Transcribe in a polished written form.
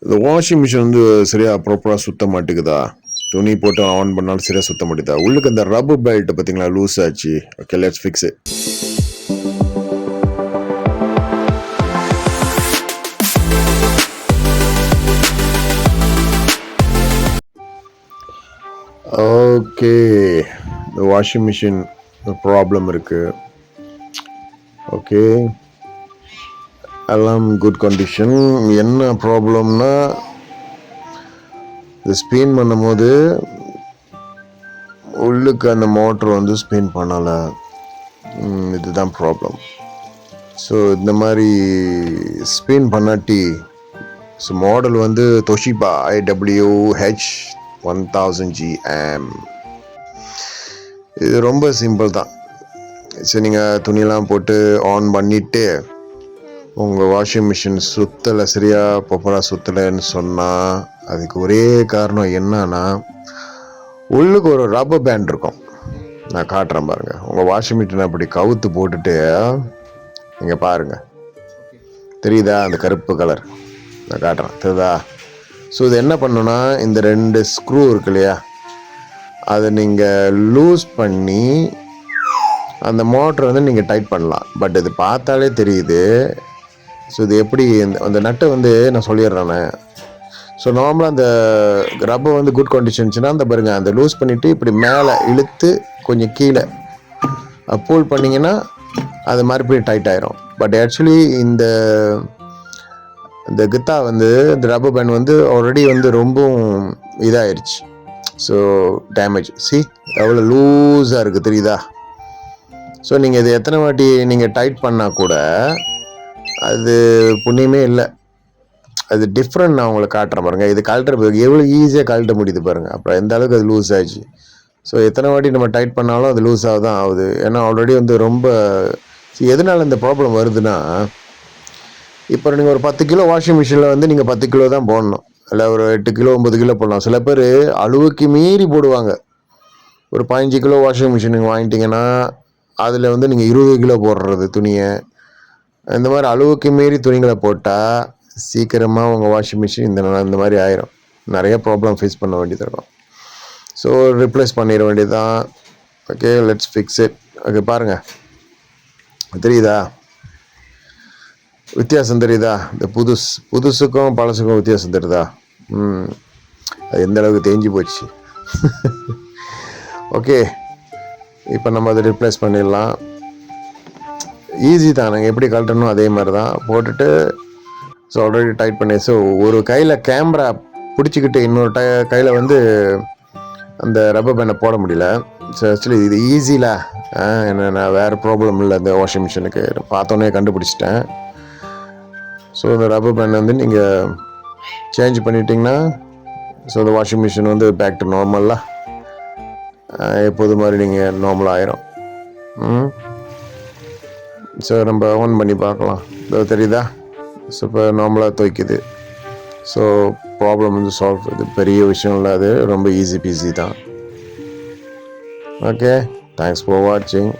இந்த washing machine வந்து சரியாக ப்ராப்பராக சுத்த மாட்டேங்குதா? துணி போட்டு ஆன் பண்ணாலும் சரியாக சுத்த மாட்டேதா? உள்ளுக்கு இந்த ரப்பர் பெல்ட் பார்த்தீங்களா லூஸ் ஆச்சு. Okay, let's fix it. Okay, இந்த வாஷிங் மிஷின் ப்ராப்ளம் இருக்குது. ஓகே, எல்லாம் குட் கண்டிஷன். என்ன ப்ராப்ளம்னா, இது ஸ்பின் பண்ணும்போது உள்ளுக்கு அந்த மோட்ரு வந்து ஸ்பின் பண்ணலை. இதுதான் ப்ராப்ளம். ஸோ இந்த மாதிரி ஸ்பின் பண்ணாட்டி, ஸோ மாடல் வந்து தொஷிபா IWH1000GM. இது ரொம்ப சிம்பிள் தான். சரி, நீங்கள் துணியெல்லாம் போட்டு ஆன் பண்ணிவிட்டு உங்கள் வாஷிங் மிஷின் சுத்தலை, சரியாக ப்ராப்பராக சுற்றலைன்னு சொன்னால் அதுக்கு ஒரே காரணம் என்னன்னா, உள்ளுக்கு ஒரு ரப்பர் பேண்ட் இருக்கும். நான் காட்டுறேன் பாருங்கள். உங்கள் வாஷிங் மிஷினை அப்படி கவுத்து போட்டுட்டு நீங்கள் பாருங்கள், தெரியுதா? அந்த கருப்பு கலர் நான் காட்டுறேன், தெரியுதா? ஸோ இது என்ன பண்ணுன்னா, இந்த 2 ஸ்க்ரூ இருக்கு இல்லையா, அதை நீங்கள் லூஸ் பண்ணி அந்த மோட்டரை வந்து நீங்கள் டைட் பண்ணலாம். பட் இது பார்த்தாலே தெரியுது. ஸோ இது எப்படி அந்த நட்டை வந்து நான் சொல்லிடுறேனே. ஸோ நார்மலாக அந்த ரப்பர் வந்து குட் கண்டிஷன்ஸ்னா அந்த பாருங்க, அந்த லூஸ் பண்ணிவிட்டு இப்படி மேலே இழுத்து கொஞ்சம் கீழே புல் பண்ணிங்கன்னா அது மறுபடியும் டைட் ஆயிரும். பட் ஆக்சுவலி இந்த கித்தா வந்து இந்த ரப்பர் பேண்ட் வந்து ஆல்ரெடி வந்து ரொம்பவும் இதாகிடுச்சு. So damage. எவ்வளோ லூஸாக இருக்குது, தெரியுதா? ஸோ நீங்கள் இது எத்தனை வாட்டி நீங்கள் டைட் பண்ணால் கூட அது புண்ணியமே இல்லை. அது டிஃப்ரெண்ட். நான் உங்களுக்கு காட்டுறேன் பாருங்கள். இது கழட்டுற எவ்வளோ ஈஸியாக கழட்ட முடியுது பாருங்கள். அப்புறம் எந்த அளவுக்கு அது லூஸ் ஆகிடுச்சு. ஸோ எத்தனை வாட்டி நம்ம டைட் பண்ணாலும் அது லூஸாக தான் ஆகுது. ஏன்னா ஆல்ரெடி வந்து ரொம்ப எதனால் இந்த ப்ராப்ளம் வருதுன்னா, இப்போ நீங்கள் ஒரு 10 கிலோ வாஷிங் மிஷினில் வந்து நீங்கள் 10 கிலோ தான் போடணும், இல்லை ஒரு 8 கிலோ 9 கிலோ போடலாம். சில பேர் அளவுக்கு மீறி போடுவாங்க. ஒரு 15 கிலோ வாஷிங் மிஷின் நீங்கள் வாங்கிட்டீங்கன்னா அதில் வந்து நீங்கள் 20 கிலோ போடுறது துணியை. இந்த மாதிரி அளவுக்கு மீறி துணிகளை போட்டால் சீக்கிரமாக உங்கள் வாஷிங் மிஷின் இந்த மாதிரி ஆயிரும். நிறைய ப்ராப்ளம் ஃபேஸ் பண்ண வேண்டியது இருக்கும். ஸோ ரிப்ளேஸ் பண்ணிட வேண்டியது தான். Okay, let's fix it. Okay, பாருங்கள், தெரியுதா வித்தியாசம்? தெரியுதா? இந்த புதுசுக்கும் பழசுக்கும் வித்தியாசம் தெரியுதா? அது எந்த அளவுக்கு தேஞ்சு போச்சு. ஓகே, இப்போ நம்ம அதை ரிப்ளேஸ் பண்ணிடலாம். ஈஸி தான். நாங்கள் எப்படி கழட்டணும் அதே மாதிரி தான் போட்டுட்டு, ஸோ ஆல்ரெடி டைட் பண்ணி, ஸோ ஒரு கையில் கேமரா பிடிச்சிக்கிட்டு இன்னொரு கையில் வந்து அந்த ரப்பர் பேண்டை போட முடியல. ஸோ ஆக்சுவலி இது ஈஸியில் என்ன வேறு ப்ராப்ளம் இல்லை. இந்த வாஷிங் மிஷினுக்கு பார்த்தோன்னே கண்டுபிடிச்சிட்டேன். ஸோ இந்த ரப்பர் பேண்ட் வந்து நீங்கள் சேஞ்ச் பண்ணிட்டீங்கன்னா, ஸோ இந்த வாஷிங் மிஷின் வந்து பேக் டு நார்மலாக எப்போது மாதிரி நீங்கள் நார்மலாக ஆயிரும். ஸோ நம்ம ஆன் பண்ணி பார்க்கலாம். தெரியுதா? ஸோ இப்போ நார்மலாக துவைக்குது. ஸோ ப்ராப்ளம் வந்து சால்வ். இது பெரிய விஷயம் இல்லை, அது ரொம்ப ஈஸி பீஸி தான். ஓகே, தேங்க்ஸ் ஃபார் வாட்சிங்.